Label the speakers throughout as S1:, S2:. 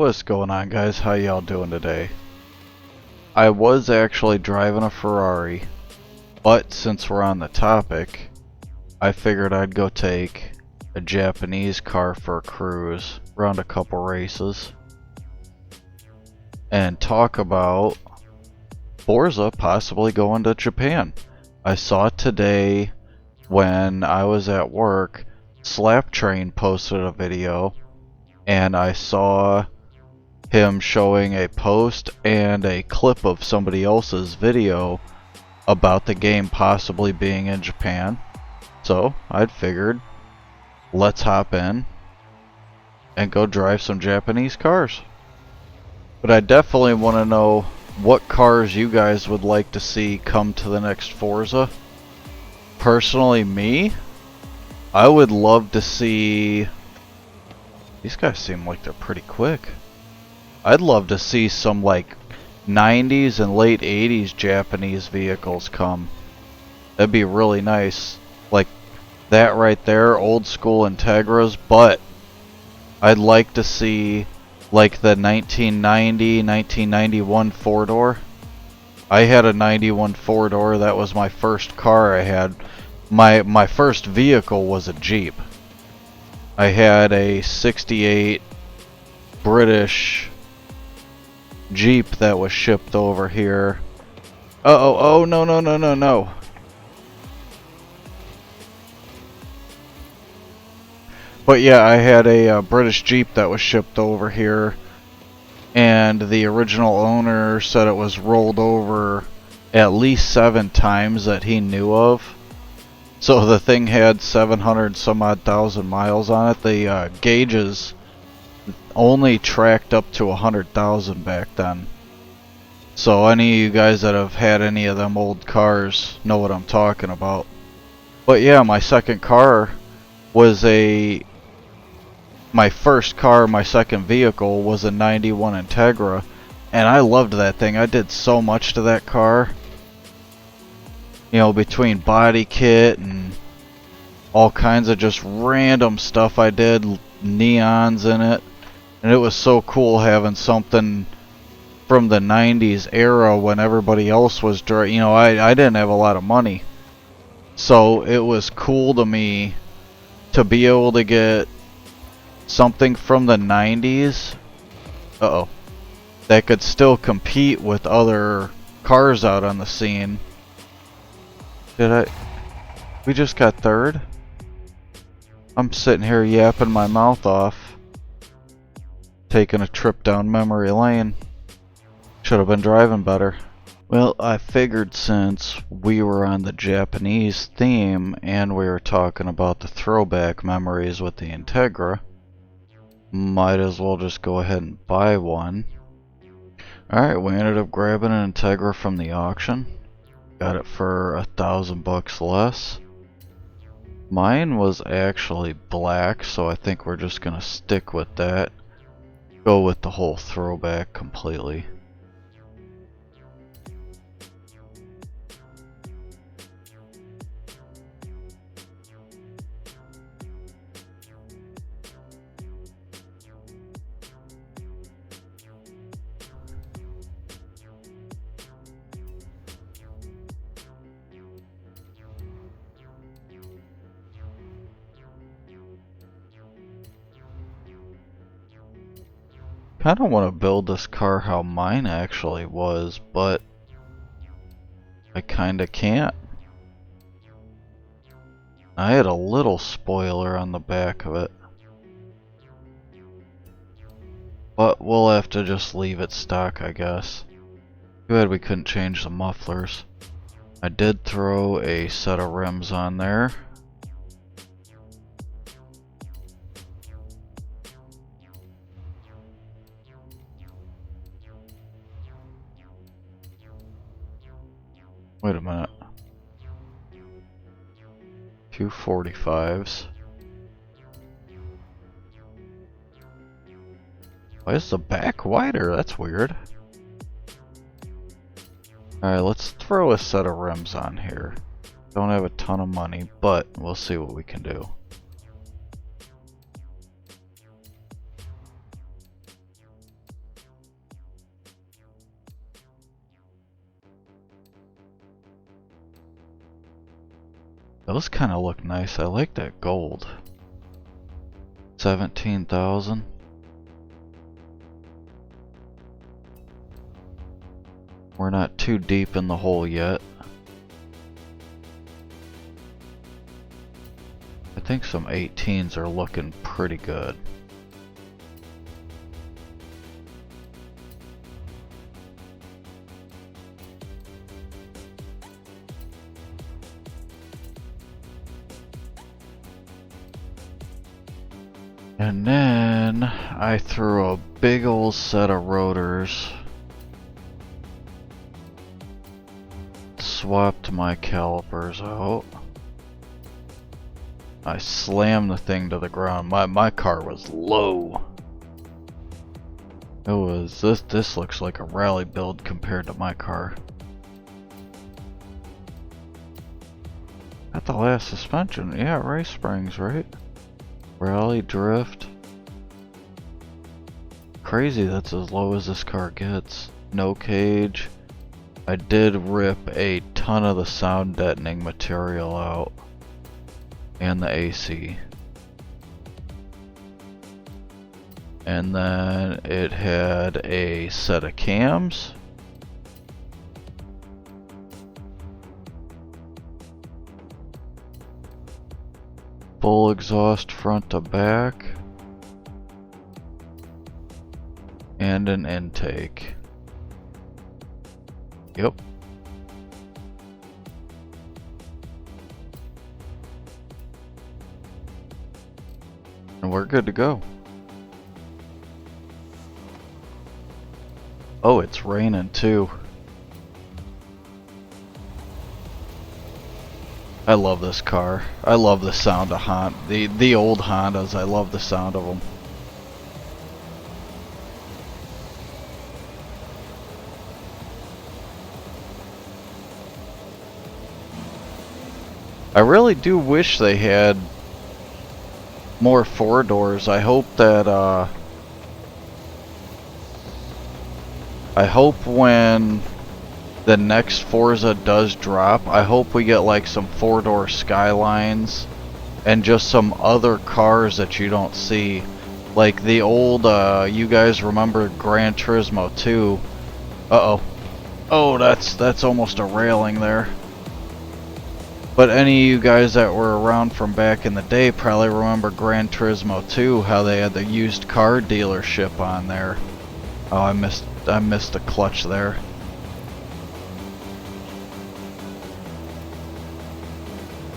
S1: What's going on, guys? How y'all doing today? I was actually driving a Ferrari, but since we're on the topic, I figured I'd go take a Japanese car for a cruise around a couple races and talk about Forza possibly going to Japan. I saw today when I was at work, Slap Train posted a video and I saw him showing a post and a clip of somebody else's video about the game possibly being in Japan. So I'd figured, let's hop in and go drive some Japanese cars. But I definitely want to know what cars you guys would like to see come to the next Forza. Personally, me, I would love to see... These guys seem like they're pretty quick. I'd love to see some like 90s and late 80s Japanese vehicles come. That'd be really nice. Like that right there, old school Integras, but I'd like to see like the 1990, 1991 four-door. I had a 91 four-door. That was my first car I had. My first vehicle was a Jeep. I had a 68 British Jeep that was shipped over here. Oh, no. But yeah, I had a British Jeep that was shipped over here, and the original owner said it was rolled over at least 7 times that he knew of. So the thing had 700 some odd thousand miles on it. The gauges only tracked up to 100,000 back then. So any of you guys that have had any of them old cars know what I'm talking about. But yeah, my second car was my first car, my second vehicle was a 91 Integra, and I loved that thing. I did so much to that car. You know, between body kit and all kinds of just random stuff I did, neons in it. And it was so cool having something from the 90s era when everybody else was driving. You know, I didn't have a lot of money. So it was cool to me to be able to get something from the 90s that could still compete with other cars out on the scene. We just got third? I'm sitting here yapping my mouth off, taking a trip down memory lane. Should have been driving better. Well, I figured since we were on the Japanese theme and we were talking about the throwback memories with the Integra, might as well just go ahead and buy one. Alright, we ended up grabbing an Integra from the auction. Got it for $1,000 less. Mine was actually black, so I think we're just gonna stick with that. Go with the whole throwback completely. I don't want to build this car how mine actually was, but I kinda can't. I had a little spoiler on the back of it, but we'll have to just leave it stock, I guess. Too bad we couldn't change the mufflers. I did throw a set of rims on there. Wait a minute. 245s. Why is the back wider? That's weird. Alright, let's throw a set of rims on here. Don't have a ton of money, but we'll see what we can do. Those kind of look nice. I like that gold. 17,000. We're not too deep in the hole yet. I think some 18s are looking pretty good. And then I threw a big old set of rotors. Swapped my calipers out. I slammed the thing to the ground. My car was low. It was this looks like a rally build compared to my car. At the last suspension, yeah, race springs, right? Rally drift. Crazy that's as low as this car gets. No cage. I did rip a ton of the sound deadening material out. And the AC. And then it had a set of cams. Full exhaust front to back. And an intake. Yep. And we're good to go. Oh, it's raining too. I love this car. I love the sound of Honda. The old Hondas, I love the sound of them. I really do wish they had more four doors. I hope that I hope when the next Forza does drop, I hope we get like some four-door Skylines and just some other cars that you don't see. Like the old, you guys remember Gran Turismo 2? Uh-oh. Oh, that's almost a railing there. But any of you guys that were around from back in the day probably remember Gran Turismo 2, how they had the used car dealership on there. Oh, I missed a clutch there.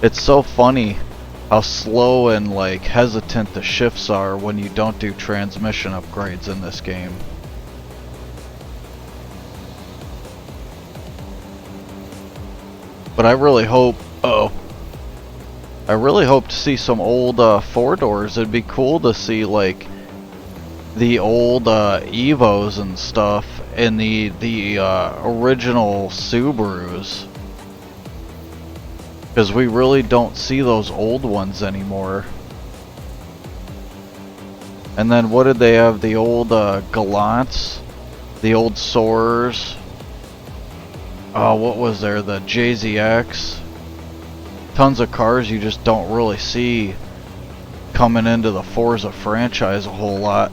S1: It's so funny how slow and like hesitant the shifts are when you don't do transmission upgrades in this game. But I really hope, I really hope to see some old four doors. It'd be cool to see like the old Evos and stuff and the original Subarus. Because we really don't see those old ones anymore. And then what did they have? The old Gallants? The old Soarers? Oh, what was there? The JZX? Tons of cars you just don't really see coming into the Forza franchise a whole lot.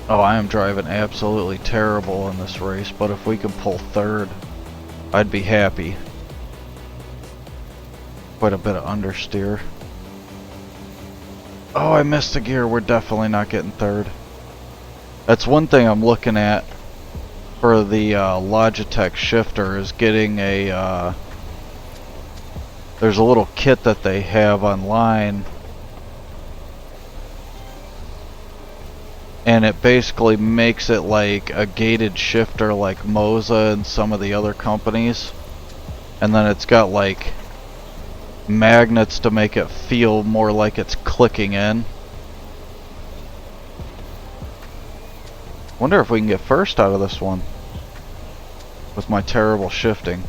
S1: Oh, I am driving absolutely terrible in this race, but if we can pull third, I'd be happy. Quite a bit of understeer. Oh, I missed a gear. We're definitely not getting third. That's one thing I'm looking at for the Logitech shifter, is getting a there's a little kit that they have online, and it basically makes it like a gated shifter like Moza and some of the other companies, and then it's got like magnets to make it feel more like it's clicking in. Wonder if we can get first out of this one with my terrible shifting.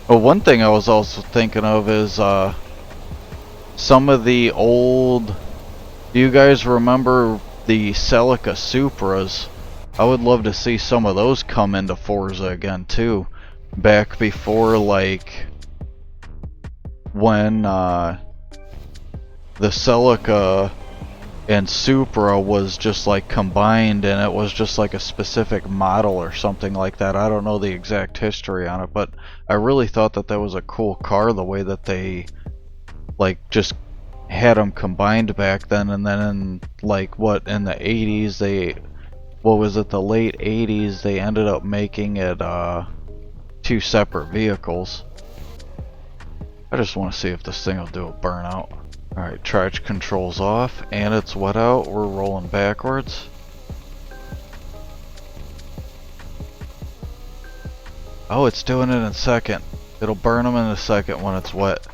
S1: Well, one thing I was also thinking of is some of the old, Do you guys remember the Celica Supras? I would love to see some of those come into Forza again too. Back before, like, when the Celica and Supra was just like combined, and it was just like a specific model or something like that. I don't know the exact history on it, but I really thought that that was a cool car, the way that they like just had them combined back then. And then in like what, in the 80s, what was it, the late 80s, they ended up making it two separate vehicles. I just want to see if this thing will do a burnout. Alright, traction controls off, and it's wet out. We're rolling backwards. Oh, it's doing it in second. It'll burn them in a second when it's wet.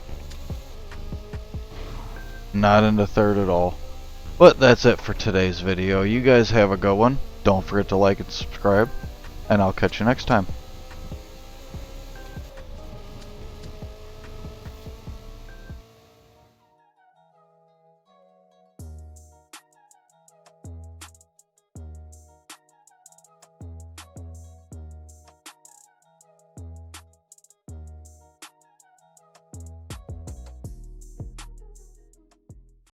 S1: Not into third at all. But that's it for today's video. You guys have a good one. Don't forget to like and subscribe, and I'll catch you next time.